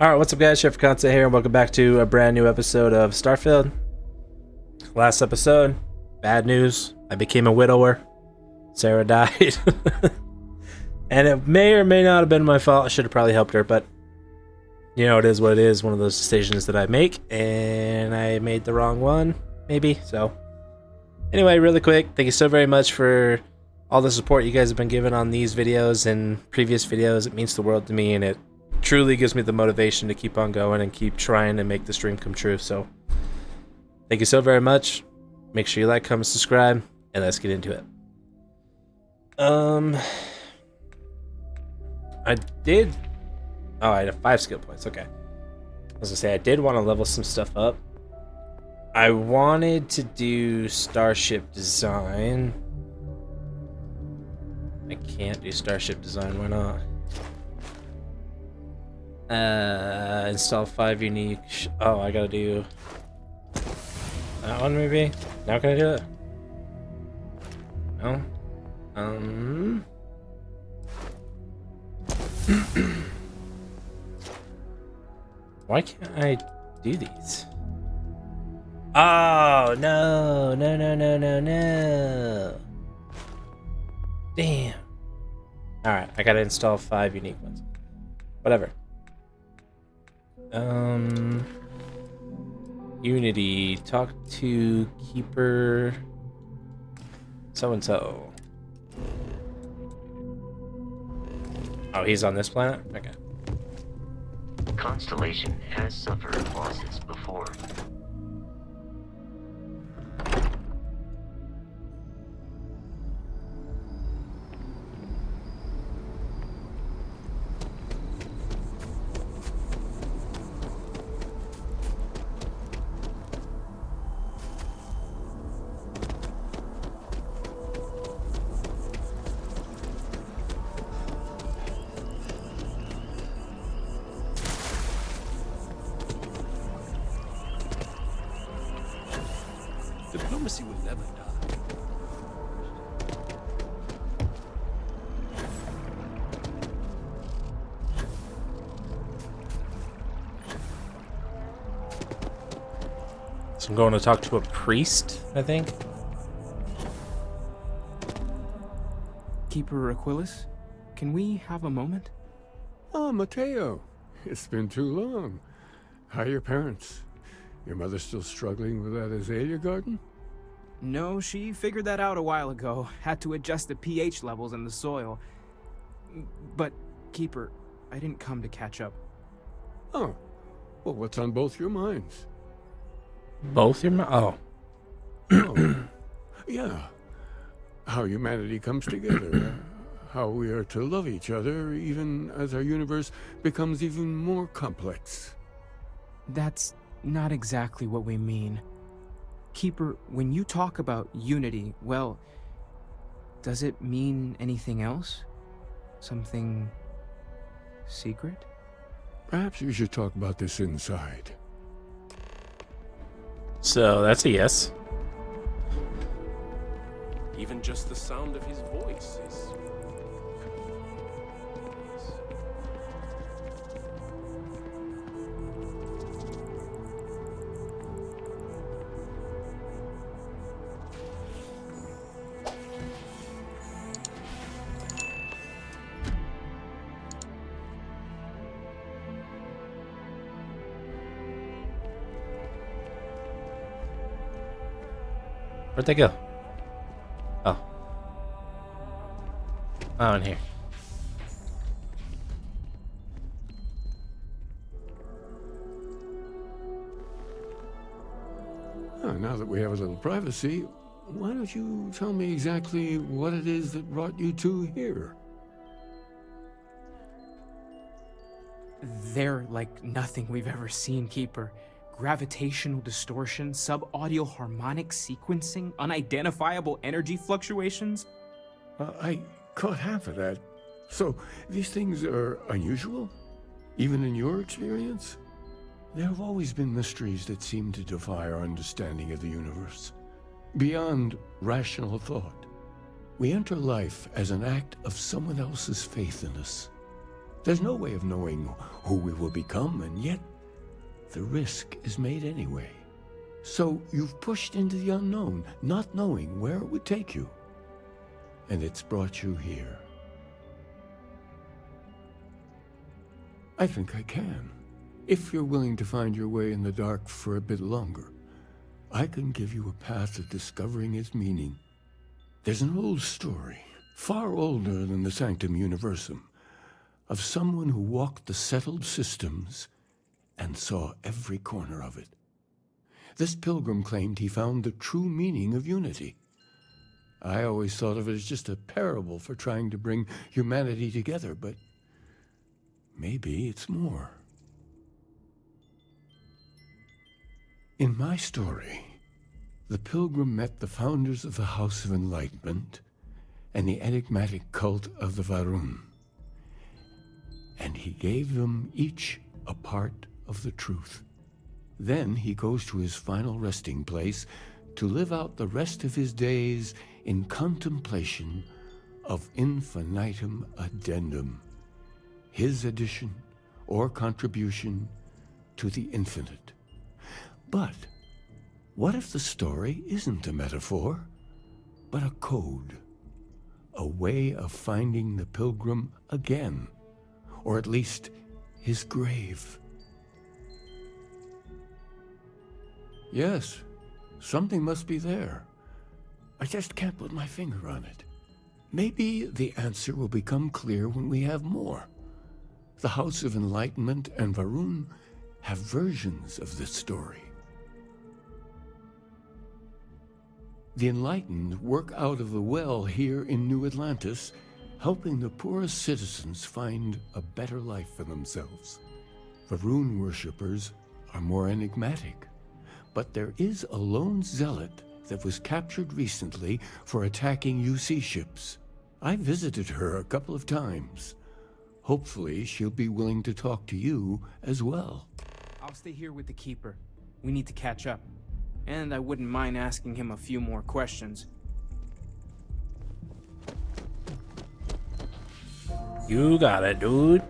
Alright, what's up guys, Chef Conte here, and welcome back to a brand new episode of Starfield. Last episode, bad news, I became a widower. Sarah died. And it may or may not have been my fault, I should have probably helped her, but you know, it is what it is, one of those decisions that I make, and I made the wrong one, maybe, so. Anyway, really quick, thank you so very much for all the support you guys have been giving on these videos and previous videos. It means the world to me, and it truly gives me the motivation to keep on going and keep trying to make this dream come true. So thank you so very much. Make sure you like, comment, subscribe, and let's get into it. I did I had 5 skill points. Okay, I was gonna say I did want to level some stuff up. I wanted to do starship design. I can't do starship design, why not? Install 5 unique. Oh, I gotta do that one maybe. Now can I do it? No. Why can't I do these? Oh no! No! No! No! No! No! Damn. All right, I gotta install 5 unique ones. Whatever. Unity, talk to Keeper so-and-so. Oh, he's on this planet? Okay. Constellation has suffered losses before. Diplomacy will never die. So I'm going to talk to a priest, I think. Keeper Aquilus, can we have a moment? Oh, Mateo. It's been too long. How are your parents? Your mother still struggling with that azalea garden? No, she figured that out a while ago. Had to adjust the pH levels in the soil. But, Keeper, I didn't come to catch up. Oh. Well, what's on both your minds? Both your oh. Oh. Yeah. How humanity comes together. How we are to love each other even as our universe becomes even more complex. That's not exactly what we mean. Keeper, when you talk about unity, well, does it mean anything else? Something secret? Perhaps we should talk about this inside. So that's a yes. Even just the sound of his voice is... Where'd they go? Oh. Oh, in here. Now that we have a little privacy, why don't you tell me exactly what it is that brought you two here? They're like nothing we've ever seen, Keeper. Gravitational distortion, sub-audio harmonic sequencing, unidentifiable energy fluctuations. I caught half of that. So, these things are unusual? Even in your experience? There have always been mysteries that seem to defy our understanding of the universe. Beyond rational thought. We enter life as an act of someone else's faith in us. There's no way of knowing who we will become, and yet the risk is made anyway. So you've pushed into the unknown, not knowing where it would take you. And it's brought you here. I think I can. If you're willing to find your way in the dark for a bit longer, I can give you a path to discovering its meaning. There's an old story, far older than the Sanctum Universum, of someone who walked the settled systems and saw every corner of it. This pilgrim claimed he found the true meaning of unity. I always thought of it as just a parable for trying to bring humanity together, but maybe it's more. In my story, the pilgrim met the founders of the House of Enlightenment and the enigmatic cult of the Varun, and he gave them each a part of the truth. Then he goes to his final resting place to live out the rest of his days in contemplation of infinitum addendum, his addition or contribution to the infinite. But what if the story isn't a metaphor, but a code, a way of finding the pilgrim again, or at least his grave? Yes, something must be there. I just can't put my finger on it. Maybe the answer will become clear when we have more. The House of Enlightenment and Varun have versions of this story. The Enlightened work out of the well here in New Atlantis, helping the poorest citizens find a better life for themselves. Varun worshippers are more enigmatic, but there is a lone zealot that was captured recently for attacking UC ships. I visited her a couple of times. Hopefully, she'll be willing to talk to you as well. I'll stay here with the Keeper. We need to catch up. And I wouldn't mind asking him a few more questions. You got it, dude.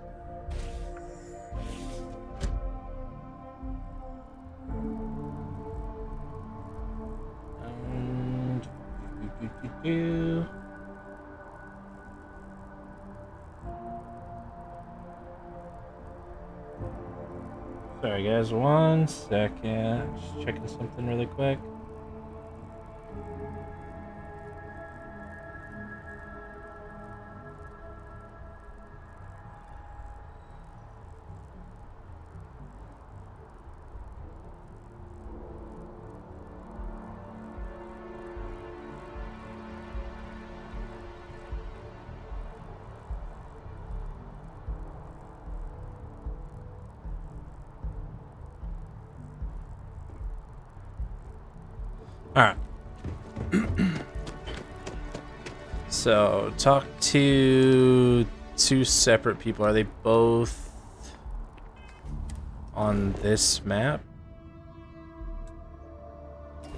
Sorry guys, 1 second. Just checking something really quick. Alright. So, talk to 2 separate people. Are they both on this map?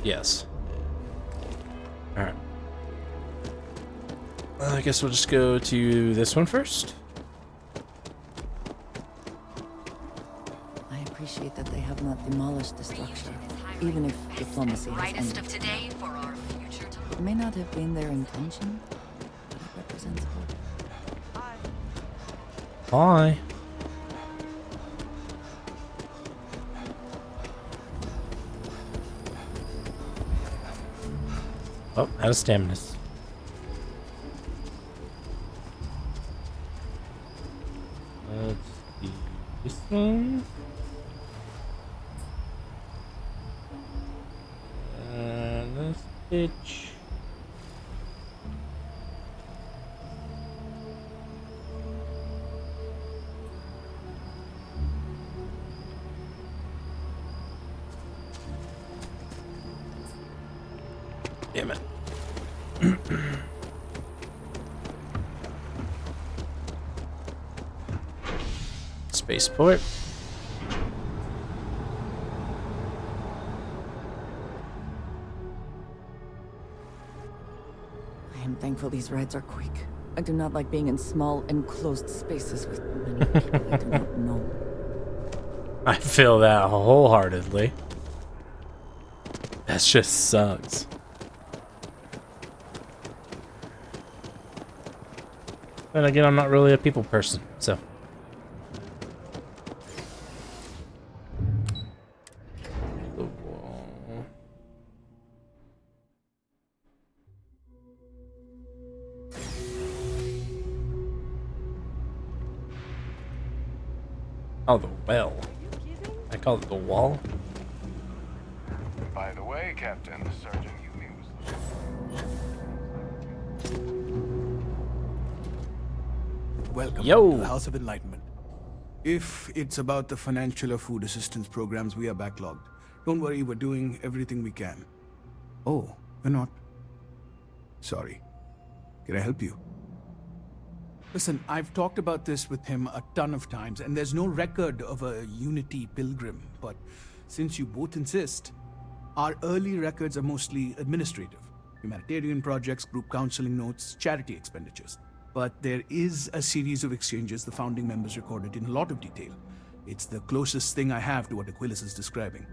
Yes. Alright. I guess we'll just go to this one first. I appreciate that they have not demolished the structure, even if diplomacy has ended. Of today for our future tomorrow. It may not have been their intention, but it represents hope. Hi. Oh, out of stamina. Let's see this one. This bitch. Damn it. Spaceport. I am thankful these rides are quick. I do not like being in small, enclosed spaces with many people I do not know. I feel that wholeheartedly. That just sucks. Then again, I'm not really a people person, so. The wall. Oh, the well. I call it the wall. By the way, Captain, Sergeant Yumi was Welcome Yo. to the House of Enlightenment. If it's about the financial or food assistance programs, we are backlogged. Don't worry, we're doing everything we can. Oh, we're not. Sorry. Can I help you? Listen, I've talked about this with him a ton of times, and there's no record of a Unity pilgrim. But since you both insist, our early records are mostly administrative. Humanitarian projects, group counseling notes, charity expenditures. But there is a series of exchanges the founding members recorded in a lot of detail. It's the closest thing I have to what Aquilus is describing.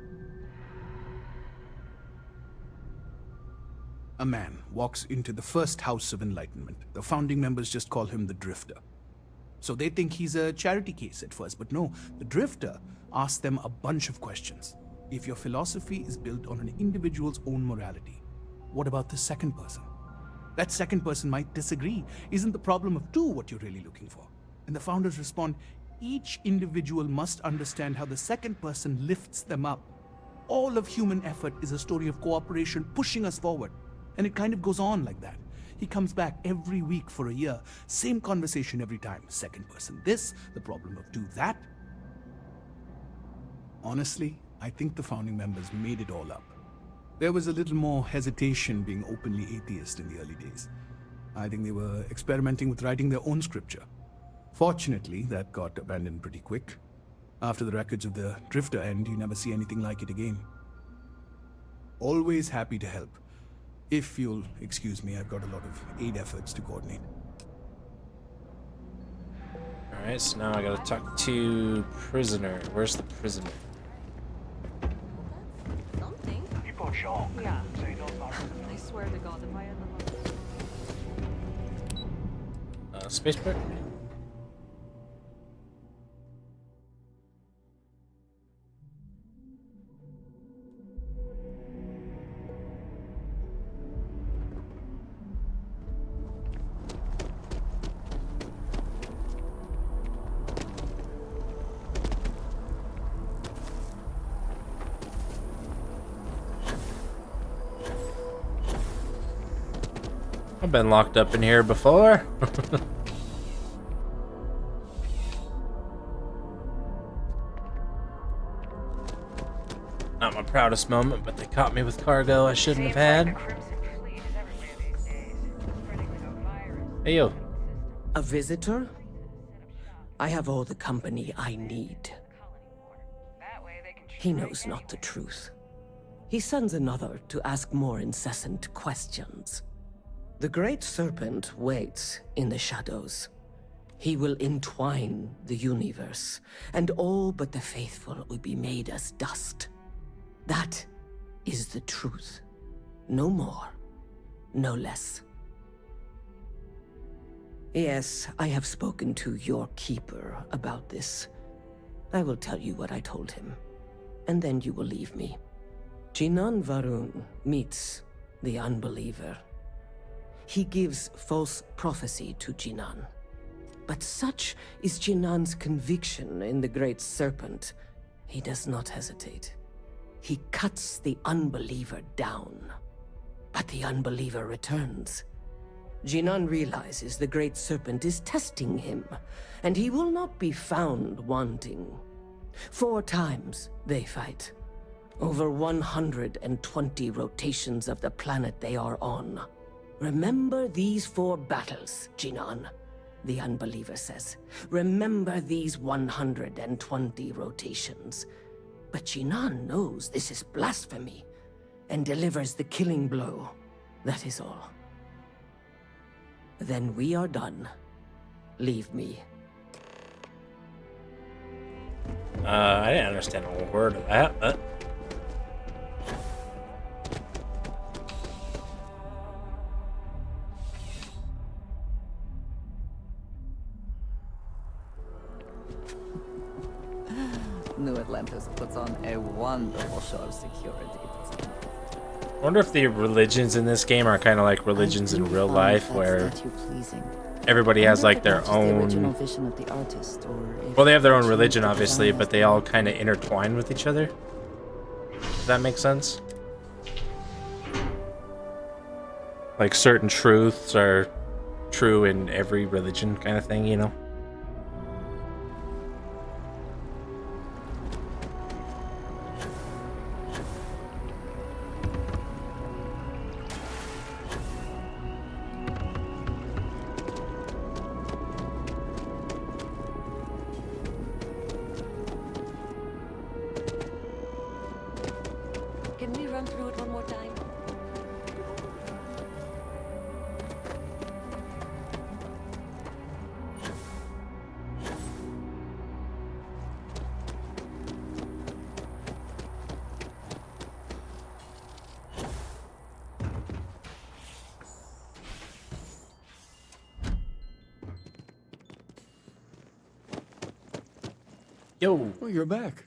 A man walks into the first House of Enlightenment. The founding members just call him the Drifter. So they think he's a charity case at first, but no, the Drifter asks them a bunch of questions. If your philosophy is built on an individual's own morality, what about the second person? That second person might disagree. Isn't the problem of two what you're really looking for? And the founders respond, each individual must understand how the second person lifts them up. All of human effort is a story of cooperation pushing us forward. And it kind of goes on like that. He comes back every week for a year. Same conversation every time. Second person this, the problem of two that. Honestly, I think the founding members made it all up. There was a little more hesitation being openly atheist in the early days. I think they were experimenting with writing their own scripture. Fortunately, that got abandoned pretty quick. After the records of the Drifter end, you never see anything like it again. Always happy to help. If you'll excuse me, I've got a lot of aid efforts to coordinate. Alright, so now I gotta talk to prisoner. Where's the prisoner? Something. people junk. Yeah. So you don't matter. I swear to God, if I had the Spaceport? I've been locked up in here before. Not my proudest moment, but they caught me with cargo I shouldn't have had. Hey, yo. A visitor? I have all the company I need. He knows not the truth. He sends another to ask more incessant questions. The Great Serpent waits in the shadows. He will entwine the universe, and all but the faithful will be made as dust. That is the truth. No more, no less. Yes, I have spoken to your keeper about this. I will tell you what I told him, and then you will leave me. Jinan Varun meets the unbeliever. He gives false prophecy to Jinan. But such is Jinan's conviction in the Great Serpent, he does not hesitate. He cuts the unbeliever down. But the unbeliever returns. Jinan realizes the Great Serpent is testing him, and he will not be found wanting. 4 times they fight. Over 120 rotations of the planet they are on. Remember these 4 battles, Jinan, the unbeliever says. Remember these 120 rotations. But Jinan knows this is blasphemy, and delivers the killing blow. That is all. Then we are done. Leave me. I didn't understand a word of that. New Atlantis puts on a wonderful show of security. I wonder if the religions in this game are kind of like religions in real life, where everybody has like their own. Well, they have their own religion, obviously, but they all kind of intertwine with each other. Does that make sense? Like certain truths are true in every religion, kind of thing, you know? Can we run through it one more time? Yo, Oh, you're back.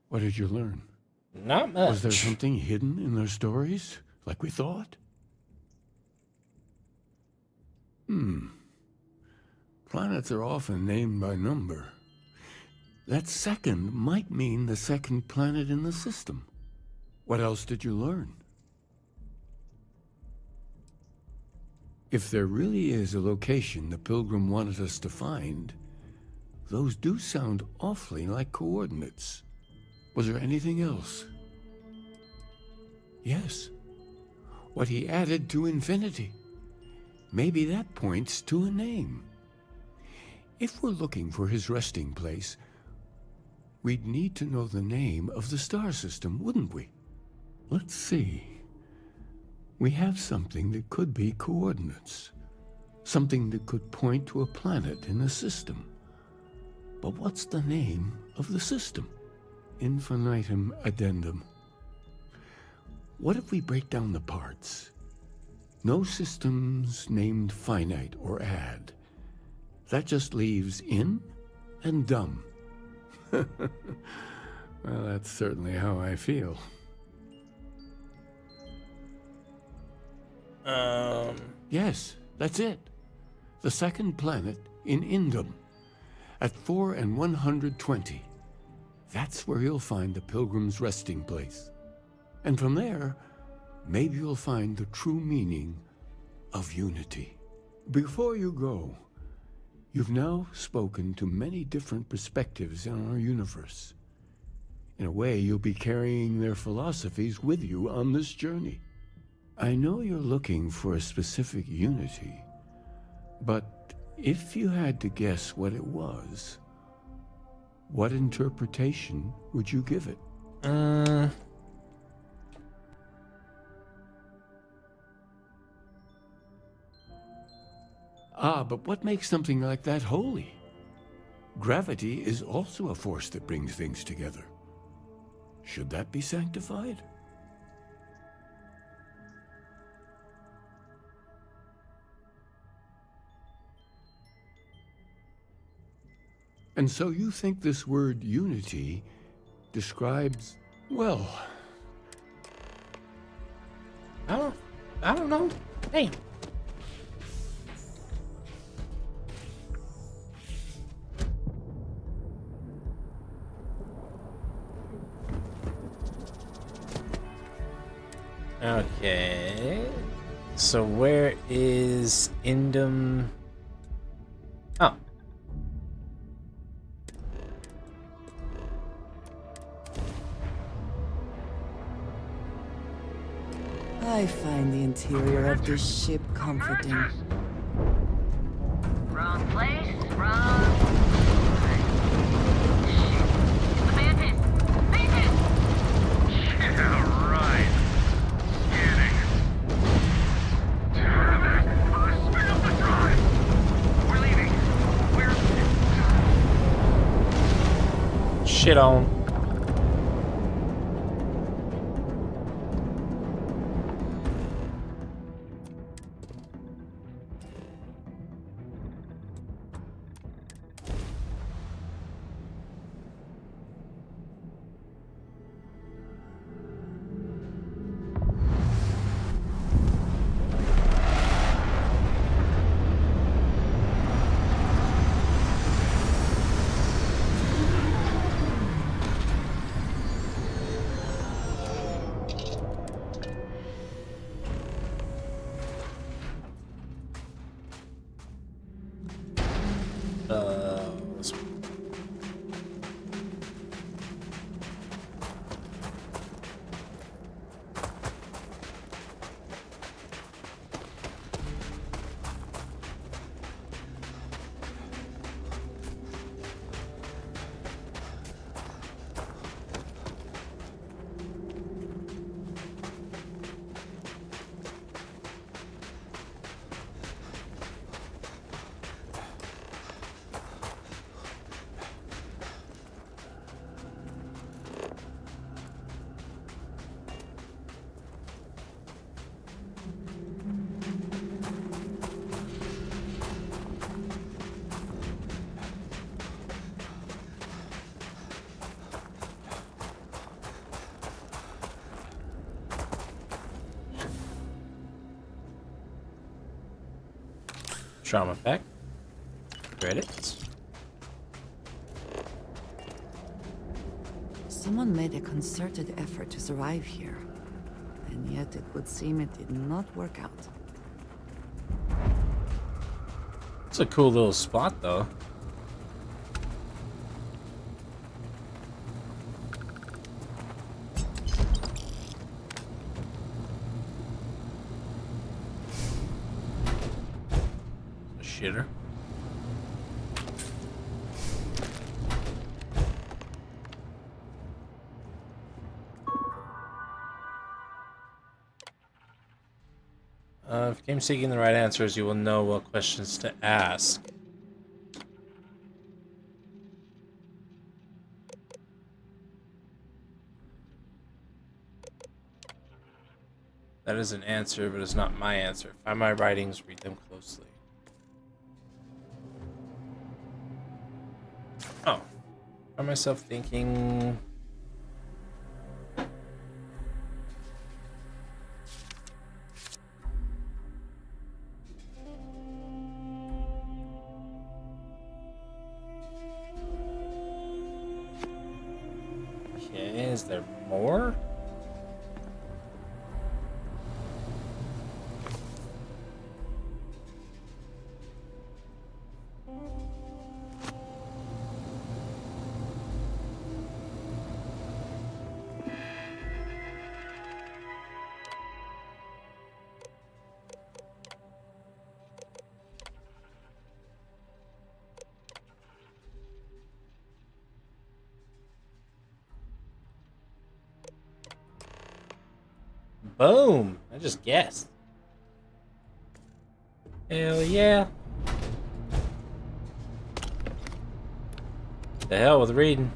What did you learn? not much. Was there something hidden in their stories, like we thought? Planets are often named by number. That second might mean the second planet in the system. What else did you learn? If there really is a location the Pilgrim wanted us to find, those do sound awfully like coordinates. Was there anything else? Yes. What he added to infinity. Maybe that points to a name. If we're looking for his resting place, we'd need to know the name of the star system, wouldn't we? Let's see. We have something that could be coordinates. Something that could point to a planet in the system. But what's the name of the system? Infinitum addendum. What if we break down the parts? No systems named finite or add. That just leaves in and dumb. Well, that's certainly how I feel. Yes, that's it. The second planet in Indum. At 4 and 120. That's where you'll find the Pilgrim's resting place. And from there, maybe you'll find the true meaning of unity. Before you go, you've now spoken to many different perspectives in our universe. In a way, you'll be carrying their philosophies with you on this journey. I know you're looking for a specific unity, but if you had to guess what it was, what interpretation would you give it? But what makes something like that holy? Gravity is also a force that brings things together. Should that be sanctified? And so you think this word unity describes, well... I don't know. Damn. Okay. So where is Indum? Oh. I find the interior of this ship comforting. Wrong place, wrong. Shit. The mantis! Mantis! Yeah, right. Scanning. Turn that first shit on. Let's- Trauma pack. Credits. Someone made a concerted effort to survive here. And yet it would seem it did not work out. It's a cool little spot, though. A shitter. If game seeking the right answers, you will know what questions to ask. That is an answer, but it's not my answer. Find my writings, read them closely. Oh. I find myself thinking... Okay, is there more? Boom! I just guessed. Hell yeah. The hell with reading.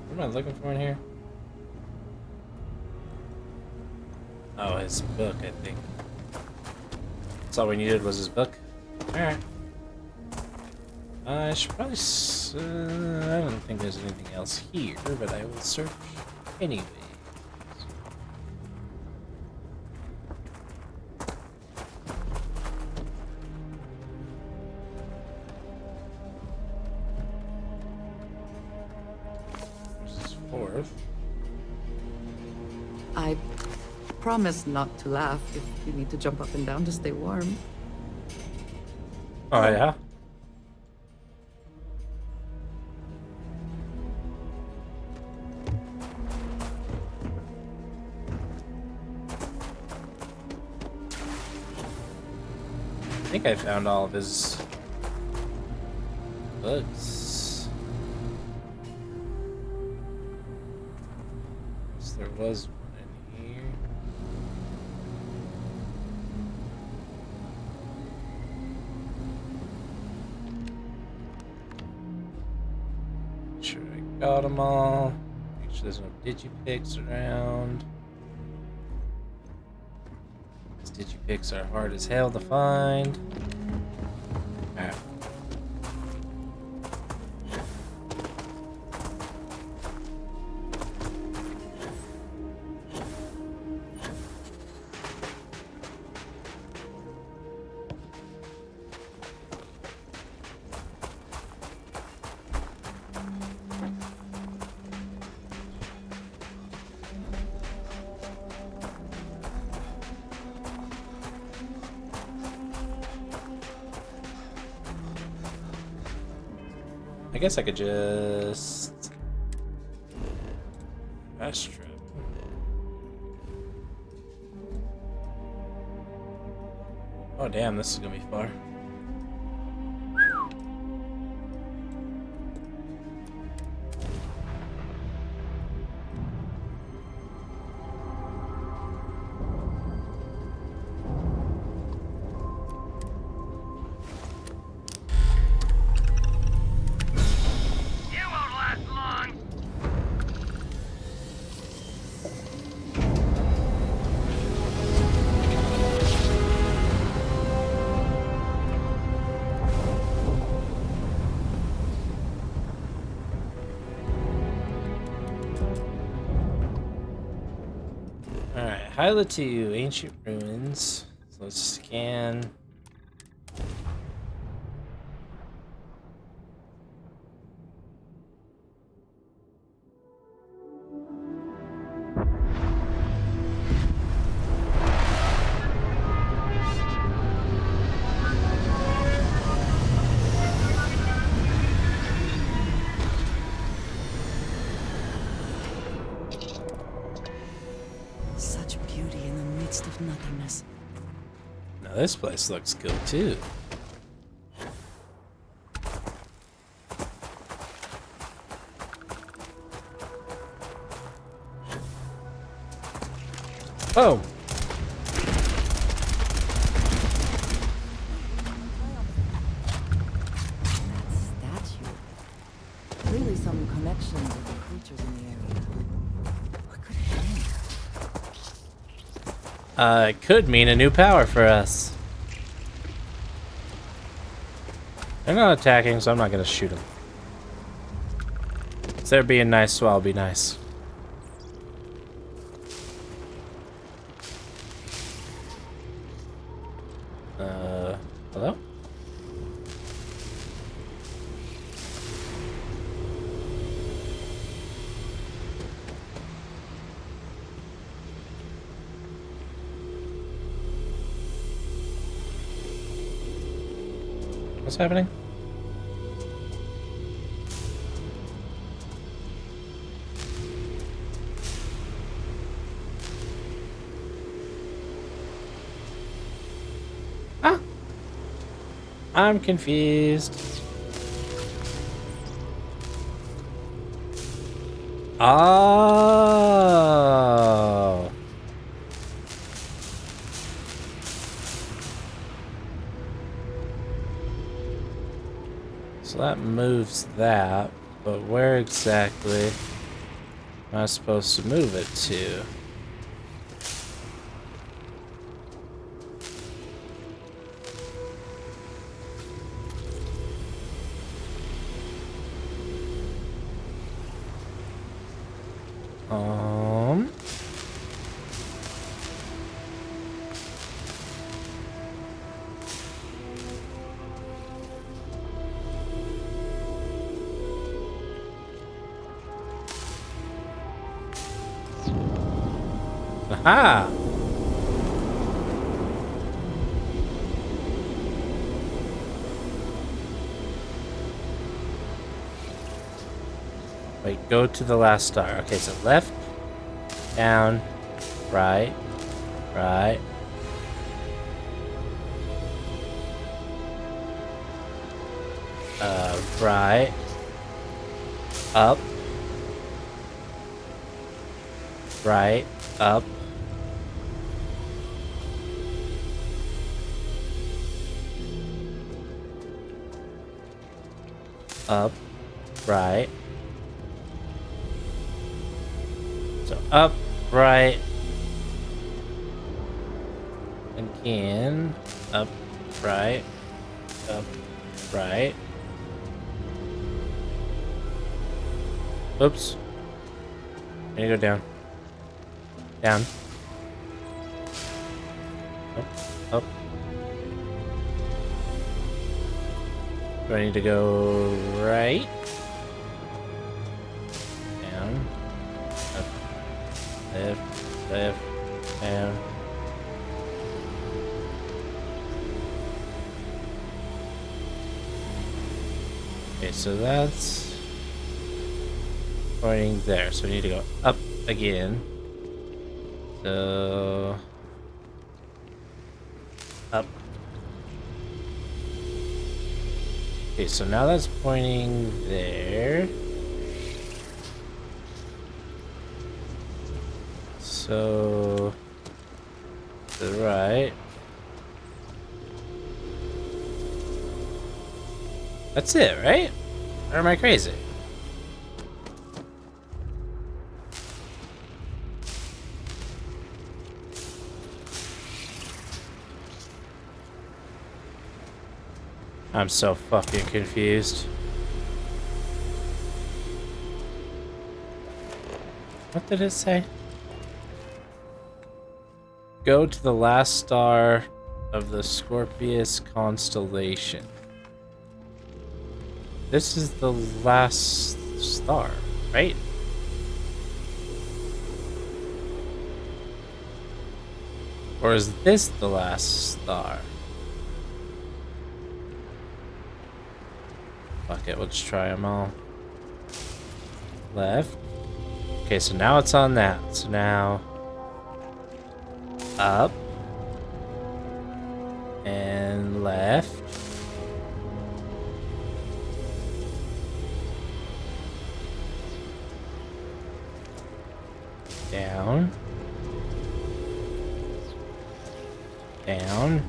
What am I looking for in here? Oh, his book, I think. That's all we needed was his book. Alright. I should probably... I don't think there's anything else here, but I will search anyway. This is fourth. I promise not to laugh if you need to jump up and down to stay warm. Oh, yeah? I think I found all of his books. Yes, there was one in here. Got them all. Make sure there's no digipicks around. These digipicks are hard as hell to find. Alright. I guess I could just fast trip. Oh damn, this is gonna be far. You won't last long. Alright, highlight to ancient ruins. So let's scan. Such beauty in the midst of nothingness. Now this place looks good too. Oh! That statue. Really some connection with the creatures in the area. What could it mean? It could mean a new power for us. They're not attacking, so I'm not gonna shoot them. If they're being nice, so I'll be nice. Hello? What's happening? Ah! I'm confused. Oh. So that moves that, but where exactly am I supposed to move it to? Um. Aha! Wait, go to the last star. Okay, so left, down, right, right. Right, up, right, up. Up, right, Up, right. Again. Up, right. Up, right. Oops. I need to go down. Down. Up, up. Do I need to go right? Down. Up. Left. Left. Down. Okay, so that's pointing there. So we need to go up again. So up. Okay, so now that's pointing there. So to the right. That's it, right? Or am I crazy? I'm so fucking confused. What did it say? Go to the last star of the Scorpius constellation. This is the last star, right? Or is this the last star? Fuck it, let's try them all. Left. Okay, so now it's on that. So now up and left. Down. Down.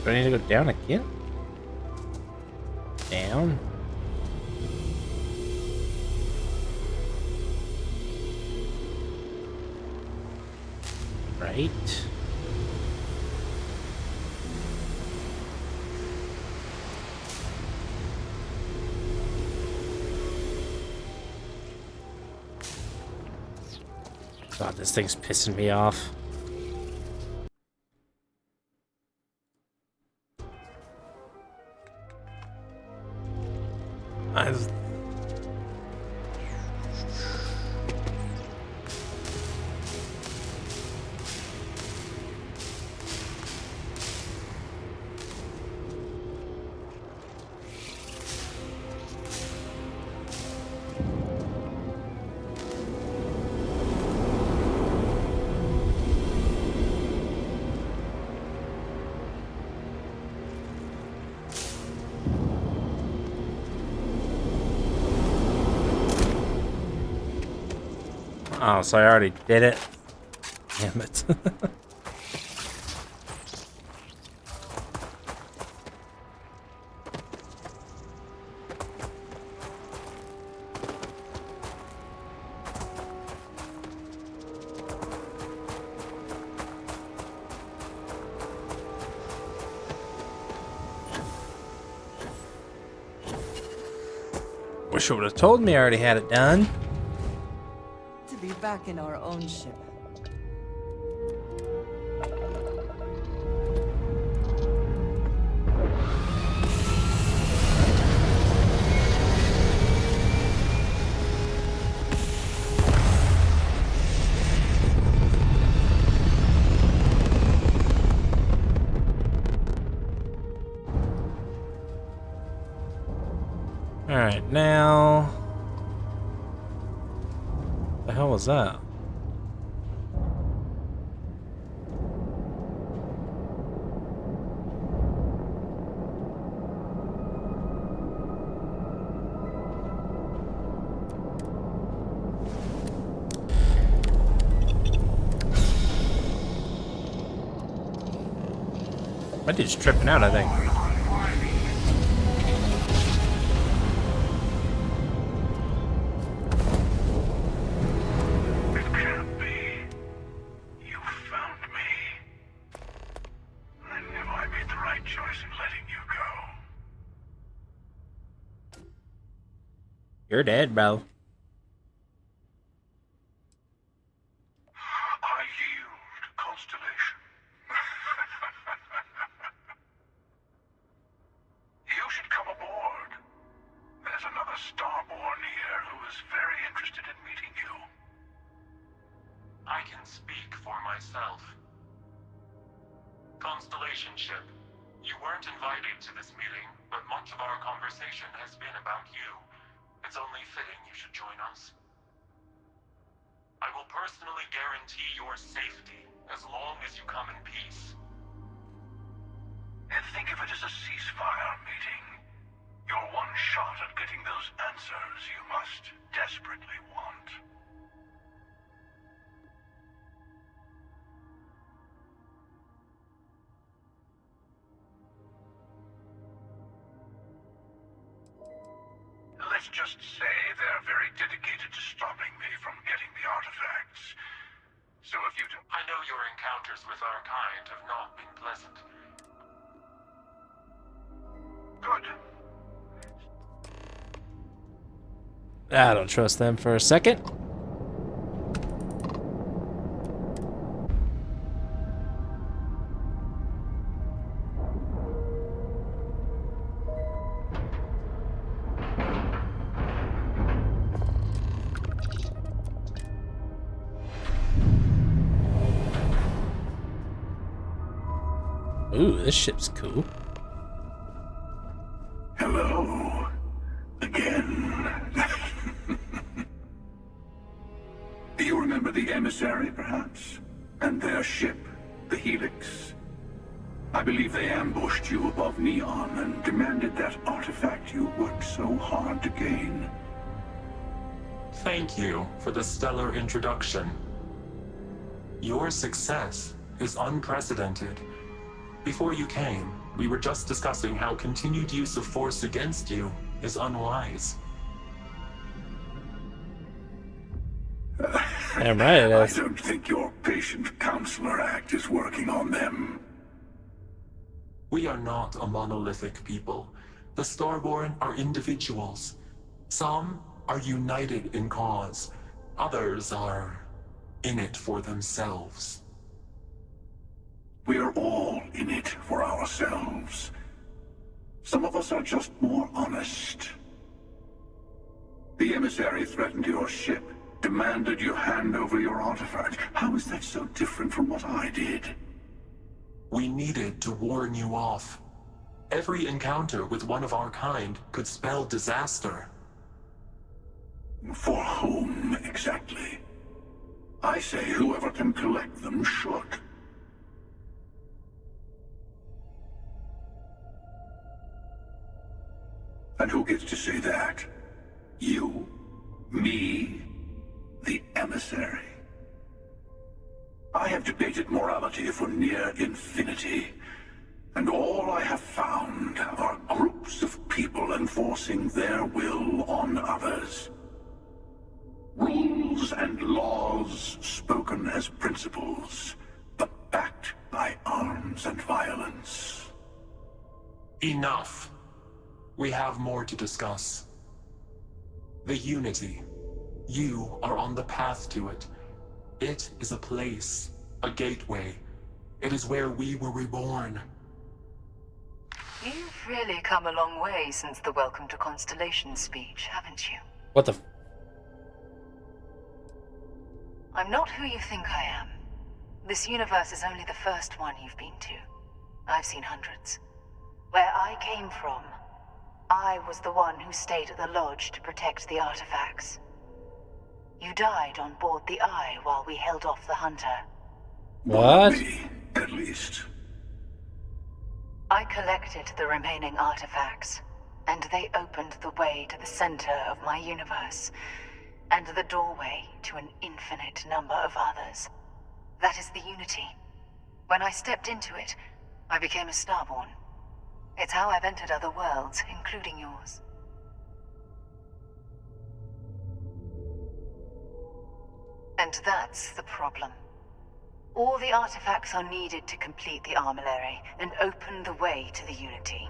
Do I need to go down again? Down. Right. God, this thing's pissing me off. Oh, so I already did it. Damn it. Wish it would have told me I already had it done. To be back in our own ship. Alright, now... The hell was that? That dude's tripping out, I think. It can't be. You found me. I knew I made the right choice in letting you go. You're dead, bro. I yield, Constellation. You should come aboard. There's another Starborn here who is very interested in meeting you. I can speak for myself. Constellation ship, you weren't invited to this meeting, but much of our conversation has been about you. It's only fitting you should join us. I will personally guarantee your safety as long as you come in peace. And think of it as a ceasefire meeting. Your one shot at getting those answers you must desperately want. Let's just say they're very dedicated to stopping me from getting the artifacts. So if you don't... I know your encounters with our kind have not been pleasant. Good. I don't trust them for a second. Ooh, this ship's cool. Hello. Again. Do you remember the emissary, perhaps? And their ship, the Helix? I believe they ambushed you above Neon and demanded that artifact you worked so hard to gain. Thank you for the stellar introduction. Your success is unprecedented. Before you came, we were just discussing how continued use of force against you is unwise. Damn right it I is. don't think your patient counselor act is working on them. We are not a monolithic people. The Starborn are individuals. Some are united in cause. Others are in it for themselves. We are all in it for ourselves. Some of us are just more honest. The emissary threatened your ship, demanded you hand over your artifact. How is that so different from what I did? We needed to warn you off. Every encounter with one of our kind could spell disaster. For whom, exactly? I say whoever can collect them should. And who gets to say that? You? Me? The emissary? I have debated morality for near infinity, and all I have found are groups of people enforcing their will on others. Rules and laws spoken as principles, but backed by arms and violence. Enough. We have more to discuss. The Unity. You are on the path to it. It is a place, a gateway. It is where we were reborn. You've really come a long way since the Welcome to Constellation speech, haven't you? What the? I'm not who you think I am. This universe is only the first one you've been to. I've seen hundreds. Where I came from, I was the one who stayed at the lodge to protect the artifacts. You died on board the Eye while we held off the Hunter. What? Me, at least. I collected the remaining artifacts, and they opened the way to the center of my universe, and the doorway to an infinite number of others. That is the Unity. When I stepped into it, I became a Starborn. It's how I've entered other worlds, including yours. And that's the problem. All the artifacts are needed to complete the armillary and open the way to the Unity.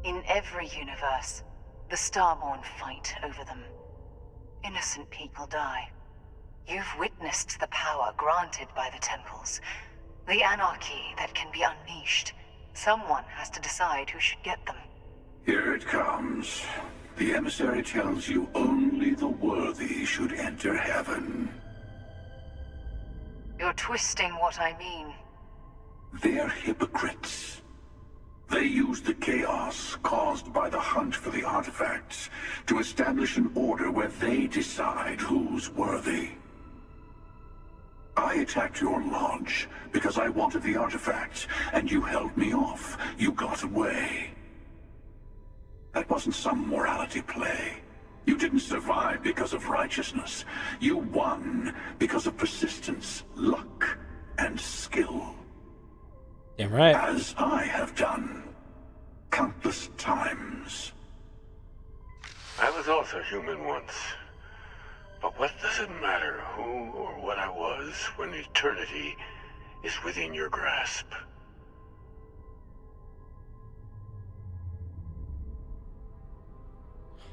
In every universe, the Starborn fight over them. Innocent people die. You've witnessed the power granted by the temples. The anarchy that can be unleashed. Someone has to decide who should get them. Here it comes. The emissary tells you only the worthy should enter heaven. You're twisting what I mean. They're hypocrites. They use the chaos caused by the hunt for the artifacts to establish an order where they decide who's worthy. I attacked your lodge because I wanted the artifacts, and you held me off. You got away. That wasn't some morality play. You didn't survive because of righteousness. You won because of persistence, luck, and skill. Damn right. As I have done countless times. I was also human once. But what does it matter who or what I was when eternity is within your grasp?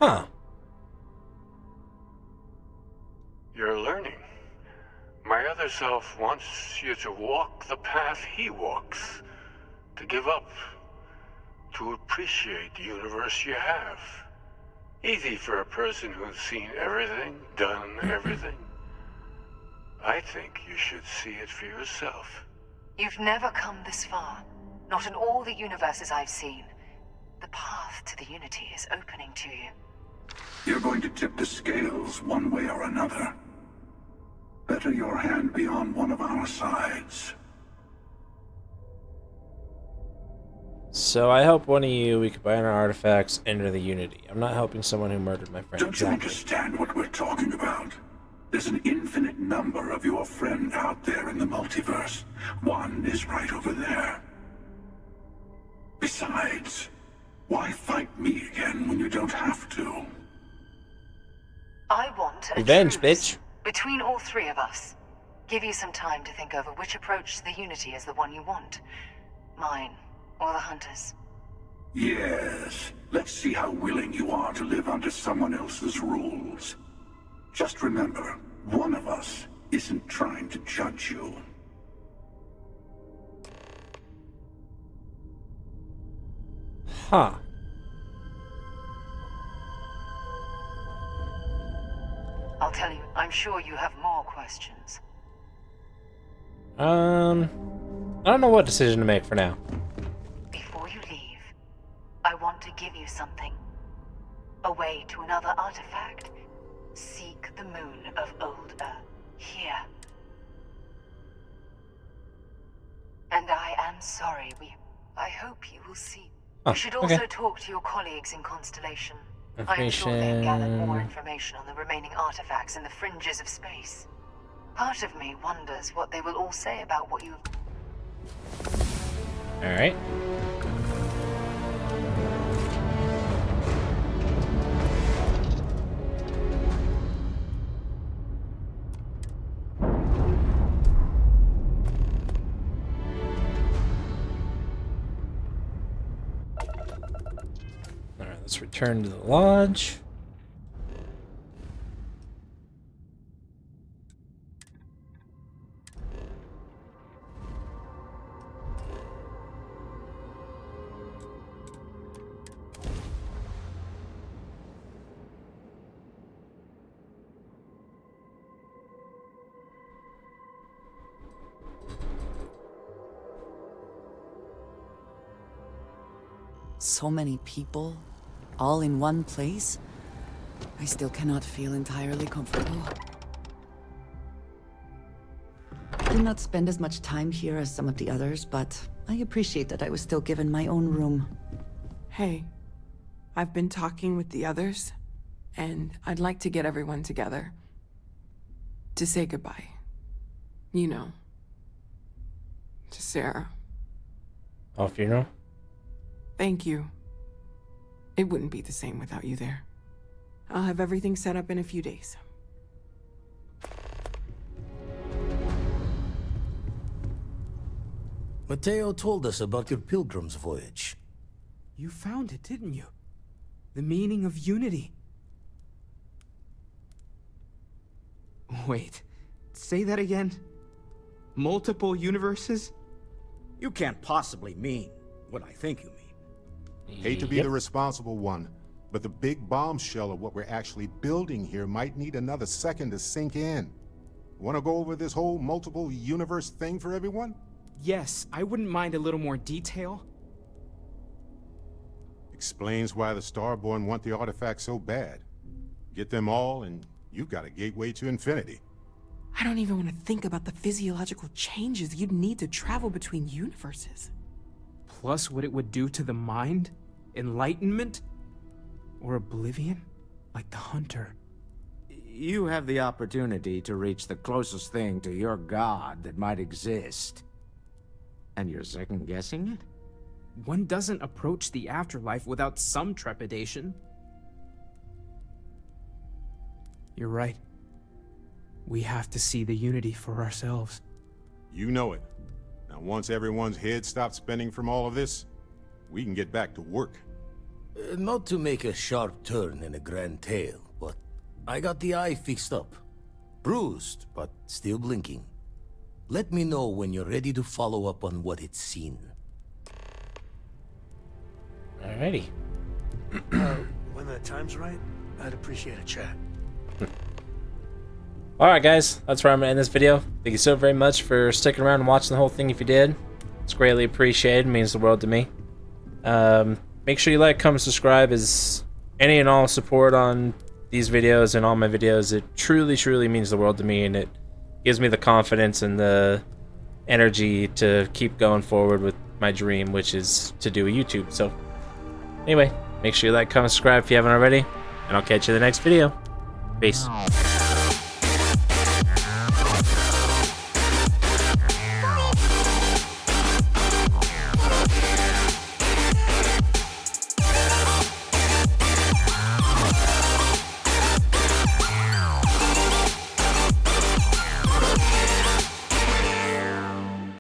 Huh. You're learning. My other self wants you to walk the path he walks. To give up. To appreciate the universe you have. Easy for a person who's seen everything, done everything. I think you should see it for yourself. You've never come this far. Not in all the universes I've seen. The path to the Unity is opening to you. You're going to tip the scales one way or another. Better your hand be on one of our sides. So I help one of you, we combine our artifacts, enter the Unity. I'm not helping someone who murdered my friend. Don't you understand what we're talking about? There's an infinite number of your friend out there in the multiverse. One is right over there. Besides, why fight me again when you don't have to? I want a Revenge, truce bitch. between all three of us. Give you some time to think over which approach to the Unity is the one you want. Mine, or the Hunters. Yes. Let's see how willing you are to live under someone else's rules. Just remember, one of us isn't trying to judge you. Huh. I'll tell you, I'm sure you have more questions. I don't know what decision to make for now. Before you leave, I want to give you something. A way to another artifact. Seek the moon of Old Earth. Here. And I am sorry, I hope you will see. You should also talk to your colleagues in Constellation. I am sure they've gathered more information on the remaining artifacts in the fringes of space. Part of me wonders what they will all say about what you've... Alright. Alright, let's return to the lodge. So many people, all in one place. I still cannot feel entirely comfortable. I did not spend as much time here as some of the others, but I appreciate that I was still given my own room. Hey, I've been talking with the others, and I'd like to get everyone together. To say goodbye. You know. To Sarah. Oh, funeral? Thank you. It wouldn't be the same without you there. I'll have everything set up in a few days. Mateo told us about your pilgrim's voyage. You found it, didn't you? The meaning of unity. Wait, say that again? Multiple universes? You can't possibly mean what I think you mean. Hate to be the responsible one, but the big bombshell of what we're actually building here might need another second to sink in. Want to go over this whole multiple universe thing for everyone? Yes, I wouldn't mind a little more detail. Explains why the Starborn want the artifact so bad. Get them all, and you've got a gateway to infinity. I don't even want to think about the physiological changes you'd need to travel between universes. Plus what it would do to the mind? Enlightenment? Or oblivion? Like the Hunter. You have the opportunity to reach the closest thing to your god that might exist. And you're second-guessing it? One doesn't approach the afterlife without some trepidation. You're right. We have to see the unity for ourselves. You know it. Now, once everyone's head stops spinning from all of this, we can get back to work. Not to make a sharp turn in a grand tale, but I got the eye fixed up. Bruised, but still blinking. Let me know when you're ready to follow up on what it's seen. Alrighty. When the time's right, I'd appreciate a chat. Alright guys, that's where I'm going to end this video. Thank you so very much for sticking around and watching the whole thing if you did. It's greatly appreciated, it means the world to me. Make sure you like, comment, subscribe, as any and all support on these videos and all my videos. It truly, truly means the world to me, and it gives me the confidence and the energy to keep going forward with my dream, which is to do a YouTube. So anyway, make sure you like, comment, subscribe if you haven't already, and I'll catch you in the next video. Peace.